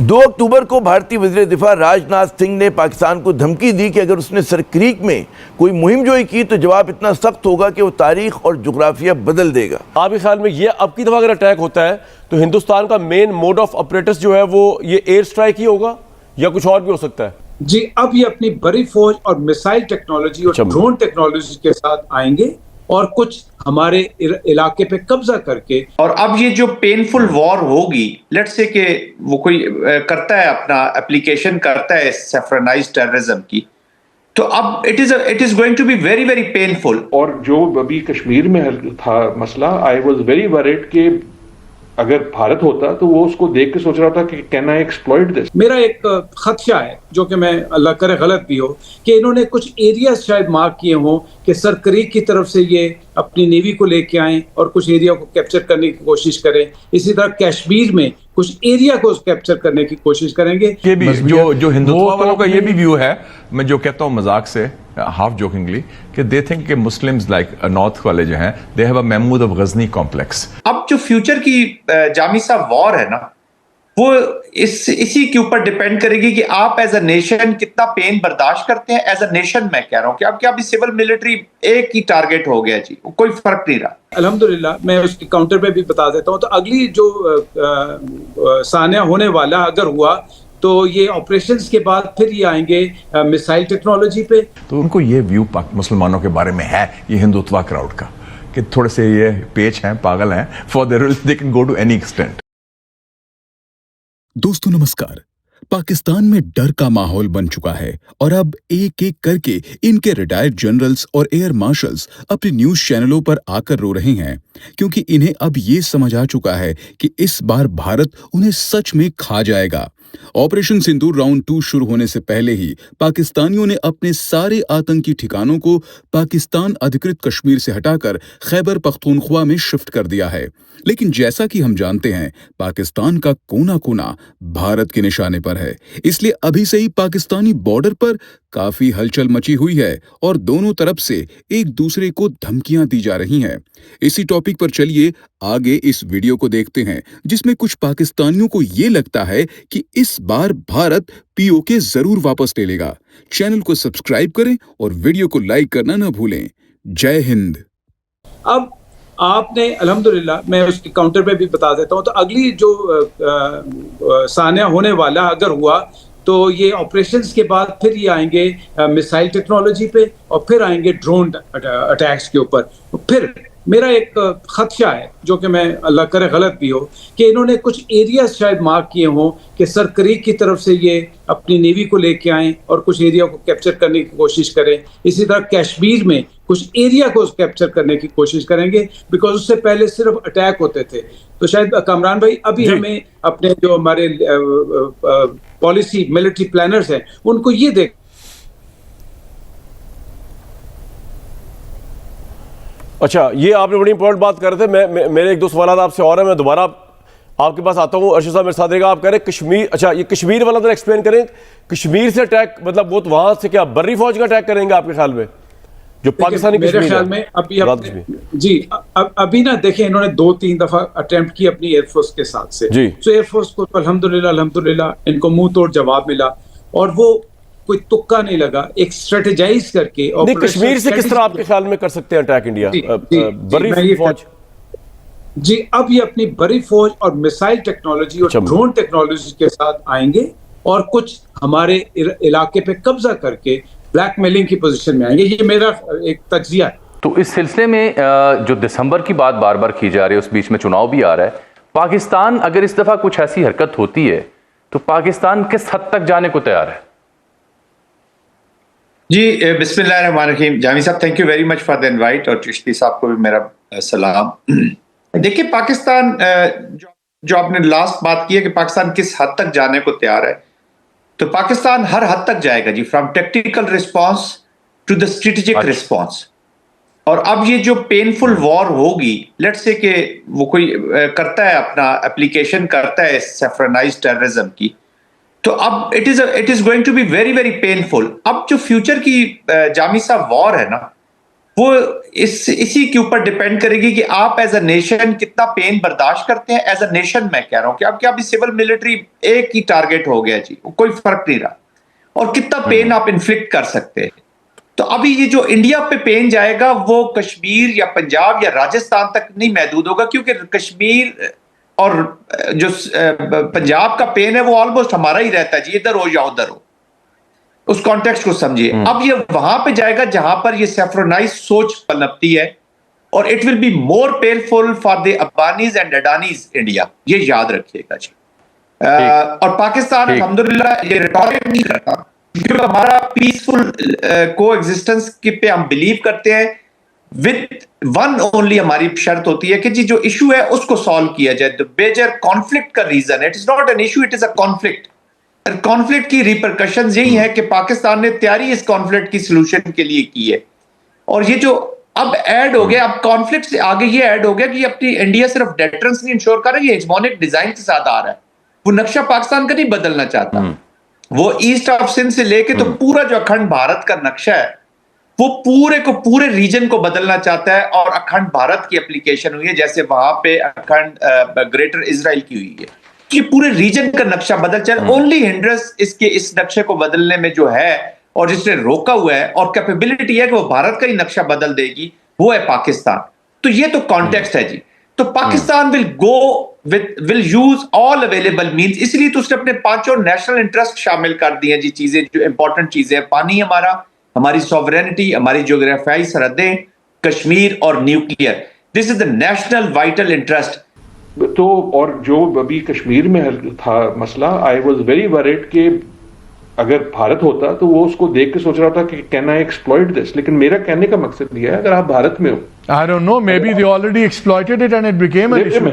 2 अक्टूबर को भारतीय वज़ीर दिफा राजनाथ सिंह ने पाकिस्तान को धमकी दी कि अगर उसने सरक्रीक में कोई मुहिम जोई की तो जवाब इतना सख्त होगा कि वो तारीख और जुग्राफिया बदल देगा। आपके ख्याल में ये अब की दफ़ा अगर अटैक होता है तो हिंदुस्तान का मेन मोड ऑफ ऑपरेटस जो है वो ये एयर स्ट्राइक ही होगा या कुछ और भी हो सकता है? जी, अब ये अपनी बड़ी फौज और मिसाइल टेक्नोलॉजी और ड्रोन टेक्नोलॉजी के साथ आएंगे और कुछ हमारे इलाके पे कब्जा करके, और अब ये जो पेनफुल वॉर होगी, लेट्स से कि वो कोई करता है अपना एप्लीकेशन करता है सेफ्रेनाइज्ड टेररिज्म की, तो अब it is going to be very very painful. और जो अभी कश्मीर में था मसला, आई वाज वेरी वरीड कि अगर भारत होता तो वो उसको देख के सोच रहा था कि कैन आई एक्सप्लॉइट दिस। मेरा एक खदशा है, जो कि मैं अल्लाह करे गलत भी हो, कि इन्होंने कुछ एरिया शायद मार्क किए हों कि सरक्रीक की तरफ से ये अपनी नेवी को लेके आएं और कुछ एरिया को कैप्चर करने की कोशिश करें। इसी तरह कश्मीर में कुछ एरिया को कैप्चर करने की कोशिश करेंगे। ये भी जो हिंदुत्व वालों का ये भी व्यू है, मैं जो कहता हूँ मजाक से, हाफ जोकिंगली, कि दे थिंक कि मुस्लिम्स लाइक नॉर्थ वाले जो हैं, they have a Mahmud of Ghazni complex. अब जो फ्यूचर की जामी सा वॉर है ना, वो इसी के ऊपर डिपेंड करेगी कि आप एज अ नेशन कितना पेन बर्दाश्त करते हैं। एज अ नेशन मैं कह रहा हूँ कि अब क्या अभी सिविल मिलिट्री एक ही टारगेट हो गया जी, कोई फर्क नहीं रहा। अल्हम्दुलिल्लाह, मैं उसके काउंटर पे भी बता देता हूँ, तो अगली जो सानिया होने वाला अगर हुआ तो ये ऑपरेशंस के बाद फिर ये आएंगे मिसाइल टेक्नोलॉजी पे। तो उनको ये व्यू मुसलमानों के बारे में है, ये हिंदुत्वा क्राउड का, कि थोड़े से ये पेच हैं, पागल हैं, for there they can go to any extent. दोस्तों नमस्कार। पाकिस्तान में डर का माहौल बन चुका है और अब एक एक करके इनके रिटायर्ड जनरल्स और एयर मार्शल्स अपने न्यूज चैनलों पर आकर रो रहे हैं, क्योंकि इन्हें अब ये समझ आ चुका है कि इस बार भारत उन्हें सच में खा जाएगा। ऑपरेशन सिंदूर राउंड 2 शुरू होने से पहले ही पाकिस्तानियों ने अपने सारे आतंकी ठिकानों को पाकिस्तान अधिकृत कश्मीर से हटाकर खैबर पख्तूनख्वा में शिफ्ट कर दिया है। लेकिन जैसा कि हम जानते हैं, पाकिस्तान का कोना कोना भारत के निशाने पर है, इसलिए अभी से ही पाकिस्तानी बॉर्डर पर काफी हलचल मची हुई है और दोनों तरफ से एक दूसरे को धमकियां दी जा रही हैं। इसी टॉपिक पर चलिए आगे इस वीडियो को देखते हैं, जिसमें कुछ पाकिस्तानियों को ये लगता है कि इस बार भारत पीओके जरूर वापस ले लेगा। चैनल को सब्सक्राइब करें और वीडियो को लाइक करना न भूलें। जय हिंद। अब आपने अल्हम्दुलिल्लाह, मैं उसके काउंटर पे भी बता देता हूँ, तो अगली जो सानिया होने वाला अगर हुआ तो ये ऑपरेशंस के बाद फिर ये आएंगे मिसाइल टेक्नोलॉजी पे और फिर आएंगे ड्रोन अटैक्स के ऊपर। फिर मेरा एक खदशा है, जो कि मैं अल्लाह करे गलत भी हो, कि इन्होंने कुछ एरिया शायद मार्क किए हों कि सरक्रीक की तरफ से ये अपनी नेवी को लेके आएं और कुछ एरिया को कैप्चर करने की कोशिश करें। इसी तरह कश्मीर में कुछ एरिया को कैप्चर करने की कोशिश करेंगे, बिकॉज उससे पहले सिर्फ अटैक होते थे। तो शायद कामरान भाई अभी हमें अपने जो हमारे पॉलिसी मिलिट्री प्लानर्स हैं उनको ये देख। अच्छा, ये आपने बड़ी इंपॉर्टेंट बात कर रहे थे। मेरे एक दो सवाल आपसे और है, मैं दोबारा आपके पास आता हूँ। अर्शद साहब मेरे साथ रहेगा। आप कह रहे हैं कश्मीर, अच्छा ये कश्मीर वाला जरा एक्सप्लेन करें। कश्मीर से अटैक मतलब वो तो वहां से क्या बर्री फौज का अटैक करेंगे आपके ख्याल में, जो पाकिस्तानी मेरे ख्याल में अभी ना देखें, इन्होंने 2-3 दफा अटेम्प्ट की अपनी एयरफोर्स के साथ से, तो एयरफोर्स को तो अल्हम्दुलिल्लाह इनको मुंह तोड़ जवाब मिला और वो कोई तुक्का नहीं लगा, एक स्ट्रेटेजाइज करके। नहीं, कश्मीर से किस तरह आपके ख्याल में कर सकते हैं अटैक इंडिया? बड़ी फौज जी, अब ये अपनी बड़ी फौज और मिसाइल टेक्नोलॉजी और ड्रोन टेक्नोलॉजी के साथ आएंगे और कुछ हमारे इलाके पे कब्जा करके ब्लैकमेलिंग की पोजीशन में आएंगे। ये मेरा एक तज्जिया है। तो इस सिलसिले में जो दिसंबर की बात बार बार की जा रही है, उस बीच में चुनाव भी आ रहा है, पाकिस्तान अगर इस दफा कुछ ऐसी हरकत होती है तो पाकिस्तान किस हद तक जाने को तैयार है? जी, बिस्मिल्लाहिर्रहमानिर्रहीम। जामी साहब, thank you very much for the invite, और चिश्ती साहब को भी मेरा सलाम। देखिए, पाकिस्तान जो आपने लास्ट बात की है कि पाकिस्तान किस हद तक जाने को तैयार है, तो पाकिस्तान हर हद तक जाएगा जी, from tactical response to the strategic response. और अब ये जो पेनफुल वॉर होगी, लेट्स से कि वो कोई करता है अपना एप्लीकेशन करता है सेफ्रेनाइज्ड टेररिज्म की, तो अब it is going to be very very painful. अब जो फ्यूचर की जामी सा वॉर है ना, وہ اسی کے اوپر ڈیپینڈ کرے گی کہ آپ ایز اے نیشن کتنا پین برداشت کرتے ہیں. ایز اے نیشن میں کہہ رہا ہوں کہ اب کیا بھی سول ملٹری ایک ہی ٹارگٹ ہو گیا جی, کوئی فرق نہیں رہا, اور کتنا پین آپ انفلکٹ کر سکتے ہیں. تو ابھی یہ جو انڈیا پہ پین جائے گا وہ کشمیر یا پنجاب یا راجستھان تک نہیں محدود ہوگا, کیونکہ کشمیر اور جو پنجاب کا پین ہے وہ آلموسٹ ہمارا ہی رہتا ہے جی, ادھر ہو یا ادھر ہو. اس کانٹیکسٹ کو سمجھیے. اب یہ وہاں پہ جائے گا جہاں پر یہ سیفرونائز سوچ پنپتی ہے, اور it will be more painful for the Ambanis and Adanis India, یہ یاد رکھیے گا جی. اور پاکستان الحمدللہ یہ ریٹورک نہیں کرتا, کیونکہ ہمارا پیسفل کو ایگزسٹنس پہ ہم بلیو کرتے ہیں. وتھ ون اونلی ہماری شرط ہوتی ہے کہ جی جو ایشو ہے اس کو سالو کیا جائے. the major conflict کا reason, it is not an issue, it is a conflict. Conflict کی ریپرکشنز یہی ہے کہ پاکستان نے تیاری اس کانفلکٹ کی سلوشن کے لیے کی ہے, اور یہ جو اب ایڈ ہو گیا, اب کانفلکٹ سے آگے یہ ایڈ ہو گیا کہ اپنی انڈیا صرف ڈیٹرنس نہیں انشور کر رہا ہے, یہ ہیجمونک ڈیزائن کے ساتھ آ رہا ہے. وہ نقشہ پاکستان کا نہیں بدلنا چاہتا, وہ ایسٹ آف سندھ سے لے کے تو پورا جو اکھنڈ بھارت کا نقشہ ہے وہ پورے ریجن کو بدلنا چاہتا ہے, اور اکھنڈ بھارت کی اپلیکیشن ہوئی ہے جیسے وہاں پہ اکھنڈ گریٹر اسرائیل کی ہوئی ہے. یہ پورے ریجن کا نقشہ بدل چل. اونلی ہنڈرنس اس نقشے کو بدلنے میں جو ہے اور جس نے روکا ہوا ہے اور کیپیبلٹی ہے کہ وہ بھارت کا ہی نقشہ بدل دے گی, وہ ہے پاکستان. تو یہ تو کانٹیکسٹ ہے جی. تو Pakistan will use all available means, اس لیے تو اس نے اپنے 5 نیشنل انٹرسٹ شامل کر دی ہیں جی, چیزیں جو امپورٹنٹ چیزیں ہیں. پانی ہمارا, ہماری سوورینٹی, ہماری جغرافیائی سرحدیں, کشمیر اور نیوکلیئر. دس از دا نیشنل وائٹل انٹرسٹ. تو اور جو ابھی کشمیر میں تھا مسئلہ, آئی واز ویری ورڈ کہ اگر بھارت ہوتا تو وہ اس کو دیکھ کے سوچ رہا تھا کہ کین آئی ایکسپلوئٹ دس. لیکن میرا کہنے کا مقصد یہ ہے اگر آپ بھارت میں ہو, I don't know, maybe they already exploited it and it became an issue.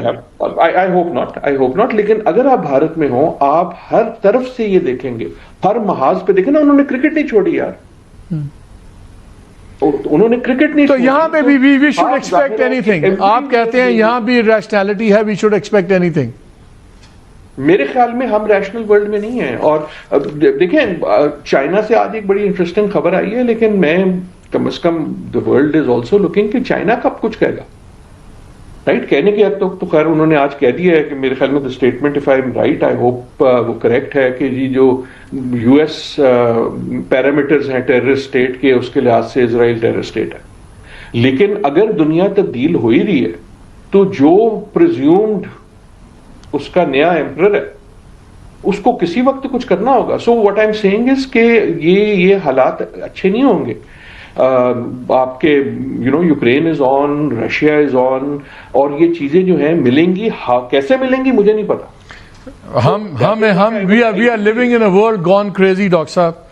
I hope not. لیکن اگر آپ بھارت میں ہو, آپ ہر طرف سے یہ دیکھیں گے, ہر محاذ پہ دیکھیں نا, انہوں نے کرکٹ نہیں چھوڑی یار, انہوں نے کرکٹ نہیں. تو یہاں پہ بھی we should expect anything. آپ کہتے ہیں یہاں بھی rationality ہے, we should expect anything. میرے خیال میں ہم ریشنل ورلڈ میں نہیں ہیں. اور دیکھیں چائنا سے آج ایک بڑی انٹرسٹنگ خبر آئی ہے, لیکن میں کم از کم the world is also looking کہ چائنا کب کچھ کہے گا, رائٹ. کہنے کی حد تک تو خیر انہوں نے آج کہہ دیا ہے کہ میرے خیال میں the statement if I'm right, I hope وہ کریکٹ ہے کہ جی جو US پیرامیٹرز ہیں ٹیررسٹ اسٹیٹ کے, اس کے لحاظ سے اسرائیل ٹیررسٹ اسٹیٹ ہے. لیکن اگر دنیا تبدیل ہو ہی رہی ہے تو جو پریزیومڈ اس کا نیا ایمپرر ہے اس کو کسی وقت کچھ کرنا ہوگا. So what I am seeing is کہ یہ حالات اچھے نہیں ہوں گے. آپ کے Ukraine is on, Russia is آن, اور یہ چیزیں جو ہیں ملیں گی, کیسے ملیں گی مجھے نہیں پتا. we are living in a world gone crazy, doctor صاحب.